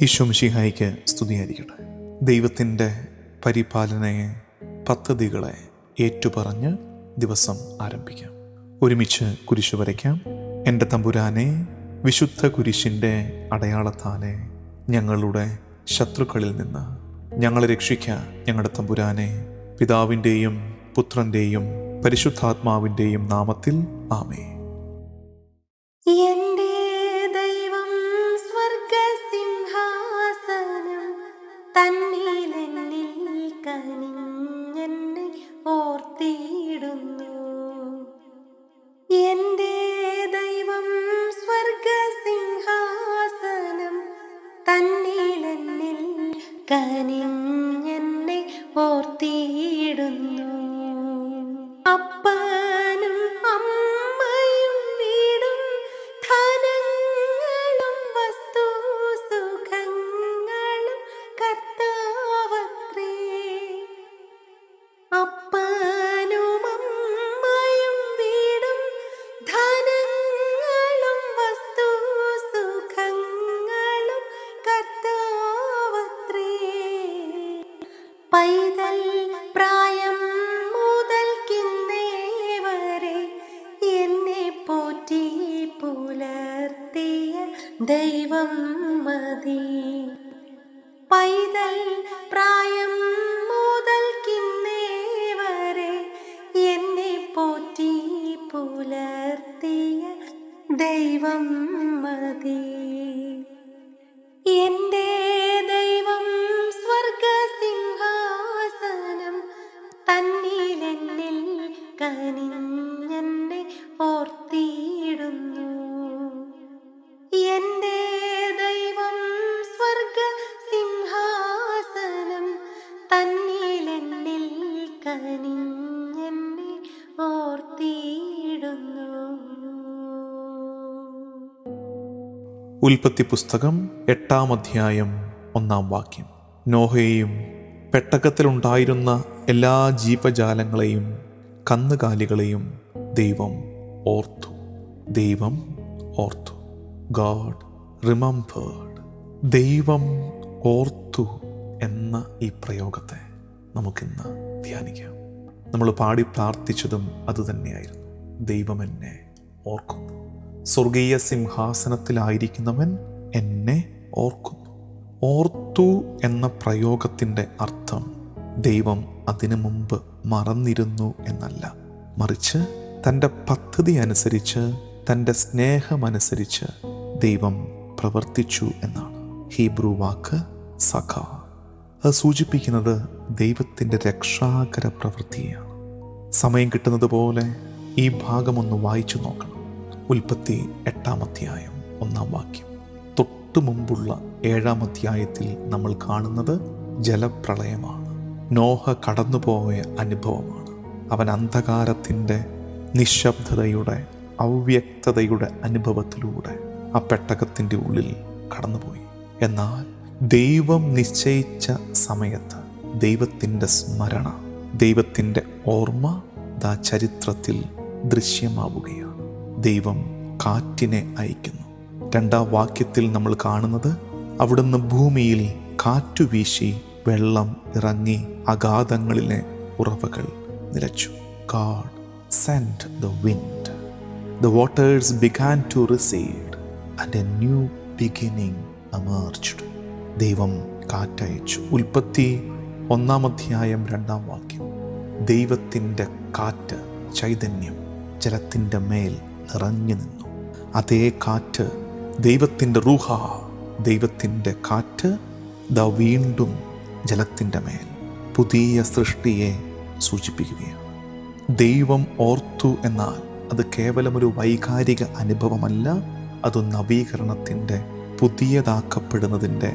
ഈശോ മിശിഹായ്ക്ക് സ്തുതിയായിരിക്കട്ടെ. ദൈവത്തിൻ്റെ പരിപാലനയെ, പദ്ധതികളെ ഏറ്റുപറഞ്ഞ് ദിവസം ആരംഭിക്കാം. ഒരുമിച്ച് കുരിശു വരയ്ക്കാം. എൻ്റെ തമ്പുരാനെ, വിശുദ്ധ കുരിശിൻ്റെ അടയാളത്താലെ ഞങ്ങളുടെ ശത്രുക്കളിൽ നിന്ന് ഞങ്ങളെ രക്ഷിക്കുക. ഞങ്ങളുടെ തമ്പുരാനെ, പിതാവിൻ്റെയും പുത്രൻ്റെയും പരിശുദ്ധാത്മാവിൻ്റെയും നാമത്തിൽ ആമേൻ. തന്നിലെന്നിൽ കനിഞ്ഞെന്നെ ഓർത്തിയിടുന്നു. എൻ്റെ ദൈവം സ്വർഗസിംഹാസനം തന്നിലെന്നിൽ കനിഞ്ഞെന്നെ ഓർത്തിയിടുന്നു. അപ്പനും അമ്മയും വീടും ധനങ്ങളും വസ്തു സുഖങ്ങളും കർത്താവത്രേ. അപ്പനും അമ്മയും വീടും ധനങ്ങളും വസ്തു സുഖങ്ങളും കർത്താവത്രേ. പൈതൽ പ്രായം മുതൽക്കിന്നേ വരെ എന്നെ പോറ്റി പുലർത്തിയ ദൈവം മതി. പൈതൽ പ്രായം മുതൽക്കിന്നേ വരെ എന്നെ പോറ്റി പുലർത്തിയ ദൈവം മതി. എൻ്റെ ദൈവം സ്വർഗസിംഹാസനം തന്നിലെന്നിൽ കനിഞ്ഞെന്നെ ഓർത്തിയിടുന്നു. എൻ്റെ ദൈവം സ്വർഗസിംഹാസനം തന്നിലെന്നിൽ കനിഞ്ഞെന്നെ ഓർത്തിയിടുന്നു. ഉൽപ്പത്തി പുസ്തകം 8-ാം അധ്യായം 1-ാം വാക്യം. നോഹയെയും പെട്ടകത്തിലുണ്ടായിരുന്ന എല്ലാ ജീവജാലങ്ങളെയും കന്നുകാലികളെയും ദൈവം ഓർത്തു. ദൈവം ഓർത്തു. God remembered. ദൈവം ഓർത്തു എന്ന ഈ പ്രയോഗത്തെ നമുക്കിന്ന് ധ്യാനിക്കാം. നമ്മൾ പാടി പ്രാർത്ഥിച്ചതും അതുതന്നെയായിരുന്നു. ദൈവം എന്നെ ഓർക്കുന്നു. സ്വർഗീയ സിംഹാസനത്തിലായിരിക്കുന്നവൻ എന്നെ ഓർക്കുന്നു. ഓർത്തു എന്ന പ്രയോഗത്തിൻ്റെ അർത്ഥം ദൈവം അതിനു മുമ്പ് മറന്നിരുന്നു എന്നല്ല, മറിച്ച് തൻ്റെ പദ്ധതി അനുസരിച്ച്, തൻ്റെ സ്നേഹമനുസരിച്ച് ദൈവം പ്രവർത്തിച്ചു എന്നാണ്. ഹീബ്രു വാക്ക് സഖ. അത് സൂചിപ്പിക്കുന്നത് ദൈവത്തിൻ്റെ രക്ഷാകര പ്രവൃത്തിയാണ്. സമയം കിട്ടുന്നത് പോലെ ഈ ഭാഗമൊന്ന് വായിച്ചു നോക്കണം. ഉൽപ്പത്തി 8-ാം അധ്യായം 1-ാം വാക്യം. തൊട്ടു മുമ്പുള്ള 7-ാം അധ്യായത്തിൽ നമ്മൾ കാണുന്നത് ജലപ്രളയമാണ്. നോഹ കടന്നുപോയ അനുഭവമാണ്. അവൻ അന്ധകാരത്തിൻ്റെ, നിശബ്ദതയുടെ, അവ്യക്തതയുടെ അനുഭവത്തിലൂടെ ആ പെട്ടകത്തിൻ്റെ ഉള്ളിൽ കടന്നുപോയി. എന്നാൽ ദൈവം നിശ്ചയിച്ച സമയത്ത് ദൈവത്തിൻ്റെ സ്മരണ, ദൈവത്തിൻ്റെ ഓർമ്മ ചരിത്രത്തിൽ ദൃശ്യമാവുകയാണ്. ദൈവം കാറ്റിനെ അയക്കുന്നു. 2-ാം വാക്യത്തിൽ നമ്മൾ കാണുന്നത് അവിടുന്ന് ഭൂമിയിൽ കാറ്റുവീശി വെള്ളം ഇറങ്ങി അഗാധങ്ങളിലെ ഉറവകൾ നിലച്ചു. God sent the wind. The waters began to recede and a new beginning emerged. ദൈവം കാറ്റയച്ചു. ഉൽപ്പത്തി 1-ാം അധ്യായം 2-ാം വാക്യം. ദൈവത്തിൻ്റെ കാറ്റ്, ചൈതന്യം ജലത്തിൻ്റെ മേൽ നിറഞ്ഞു നിന്നു. അതേ കാറ്റ്, ദൈവത്തിൻ്റെ റൂഹ, ദൈവത്തിൻ്റെ കാറ്റ് വീണ്ടും ജലത്തിൻ്റെ മേൽ പുതിയ സൃഷ്ടിയെ സൂചിപ്പിക്കുകയാണ്. ദൈവം ഓർത്തു എന്നാൽ അത് കേവലമൊരു വൈകാരിക അനുഭവമല്ല, അത് നവീകരണത്തിൻ്റെ, പുതിയതാക്കപ്പെടുന്നതിൻ്റെ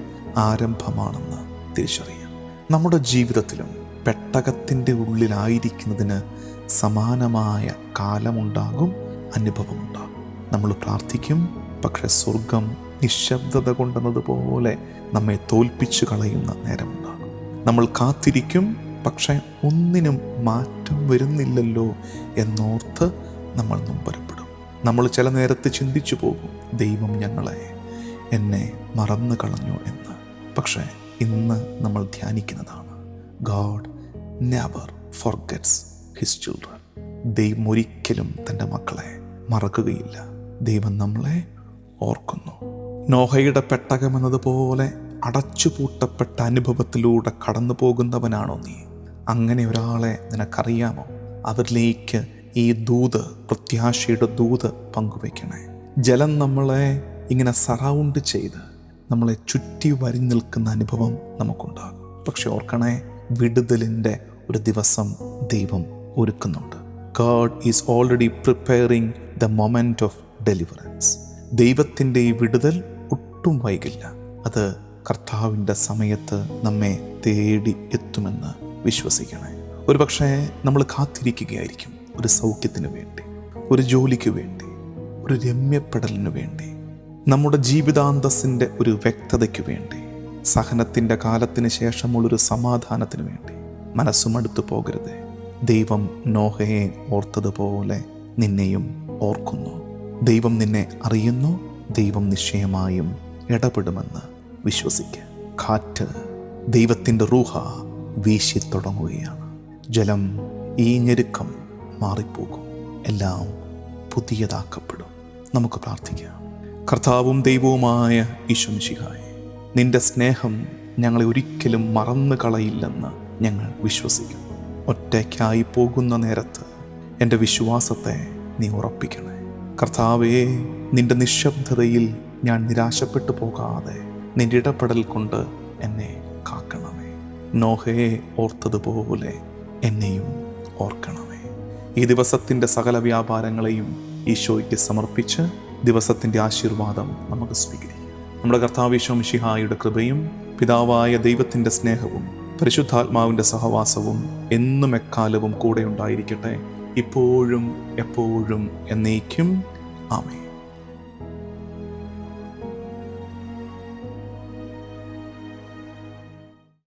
ആരംഭമാണെന്ന് തിരിച്ചറിയാം. നമ്മുടെ ജീവിതത്തിലും പെട്ടകത്തിൻ്റെ ഉള്ളിലായിരിക്കുന്നതിന് സമാനമായ കാലമുണ്ടാകും, അനുഭവമുണ്ടാകും. നമ്മൾ പ്രാർത്ഥിക്കും, പക്ഷെ സ്വർഗം നിശബ്ദത കൊണ്ടെന്നതുപോലെ നമ്മെ തോൽപ്പിച്ചു കളയുന്ന നേരമുണ്ടാകും. നമ്മൾ കാത്തിരിക്കും, പക്ഷെ ഒന്നിനും മാറ്റം വരുന്നില്ലല്ലോ എന്നോർത്ത് നമ്മൾ നൊമ്പരപ്പെടും. നമ്മൾ ചില നേരത്ത് ചിന്തിച്ചു പോകും, ദൈവം ഞങ്ങളെ എന്നെ മറന്നു കളഞ്ഞു എന്ന്. പക്ഷേ ഇന്ന് നമ്മൾ ധ്യാനിക്കുന്നതാണ് ഗോഡ് നെവർ ഫോർഗെറ്റ്സ് ഹിസ് ചിൽഡ്രൻ. ദൈവം ഒരിക്കലും തൻ്റെ മക്കളെ മറക്കുകയില്ല. ദൈവം നമ്മളെ ഓർക്കുന്നു. നോഹയുടെ പെട്ടകം എന്നതുപോലെ അടച്ചുപൂട്ടപ്പെട്ട അനുഭവത്തിലൂടെ കടന്നു പോകുന്നവനാണോ നീ? അങ്ങനെ ഒരാളെ നിനക്കറിയാമോ? അവരിലേക്ക് ഈ ദൂത്, പ്രത്യാശയുടെ ദൂത് പങ്കുവയ്ക്കണേ. ജലം നമ്മളെ ഇങ്ങനെ സറൗണ്ട് ചെയ്ത് നമ്മളെ ചുറ്റി വരി നിൽക്കുന്ന അനുഭവം നമുക്കുണ്ടാകും. പക്ഷെ ഓർക്കണേ, വിടുതലിൻ്റെ ഒരു ദിവസം ദൈവം ഒരുക്കുന്നുണ്ട്. God is already preparing the moment of deliverance. ദൈവത്തിൻ്റെ ഈ വിടുതൽ ഒട്ടും വൈകില്ല. അത് കർത്താവിൻ്റെ സമയത്ത് നമ്മെ തേടി എത്തുമെന്ന് വിശ്വസിക്കണേ. ഒരു പക്ഷേ നമ്മൾ കാത്തിരിക്കുകയായിരിക്കും ഒരു സൗഖ്യത്തിന് വേണ്ടി, ഒരു ജോലിക്ക് വേണ്ടി, ഒരു രമ്യപ്പെടലിന് വേണ്ടി, നമ്മുടെ ജീവിതാന്തസ്സിൻ്റെ ഒരു വ്യക്തതയ്ക്ക് വേണ്ടി, സഹനത്തിൻ്റെ കാലത്തിന് ശേഷമുള്ളൊരു സമാധാനത്തിന് വേണ്ടി. മനസ്സുമടുത്തു പോകരുതേ. ദൈവം നോഹയെ ഓർത്തതുപോലെ നിന്നെയും ഓർക്കുന്നു. ദൈവം നിന്നെ അറിയുന്നു. ദൈവം നിശ്ചയമായും ഇടപെടുമെന്ന് വിശ്വസിക്കുക. കാറ്റ്, ദൈവത്തിൻ്റെ റൂഹ വീശി തുടങ്ങുകയാണ്. ജലം, ഈ ഞെരുക്കം മാറിപ്പോകും. എല്ലാം പുതിയതാക്കപ്പെടും. നമുക്ക് പ്രാർത്ഥിക്കാം. കർത്താവും ദൈവവുമായ ഈശോ മിശിഹായേ, നിന്റെ സ്നേഹം ഞങ്ങളെ ഒരിക്കലും മറന്നു കളയില്ലെന്ന് ഞങ്ങൾ വിശ്വസിക്കുന്നു. ഒറ്റയ്ക്കായി പോകുന്ന നേരത്ത് എൻ്റെ വിശ്വാസത്തെ നീ ഉറപ്പിക്കണേ. കർത്താവേ, നിന്റെ നിശബ്ദതയിൽ ഞാൻ നിരാശപ്പെട്ടു പോകാതെ നിന്റെ ഇടപെടൽ കൊണ്ട് എന്നെ കാക്കണമേ. നോഹയെ ഓർത്തതുപോലെ എന്നെയും ഓർക്കണമേ. ഈ ദിവസത്തിൻ്റെ സകല വ്യാപാരങ്ങളെയും ഈശോയ്ക്ക് സമർപ്പിച്ച് ദിവസത്തിൻ്റെ ആശീർവാദം നമുക്ക് സ്വീകരിക്കാം. നമ്മുടെ കർത്താവ് ഈശോ മിശിഹായുടെ കൃപയും പിതാവായ ദൈവത്തിൻ്റെ സ്നേഹവും പരിശുദ്ധാത്മാവിൻ്റെ സഹവാസവും എന്നും എക്കാലവും കൂടെ ഉണ്ടായിരിക്കട്ടെ, ഇപ്പോഴും എപ്പോഴും എന്നേക്കും. ആമേൻ.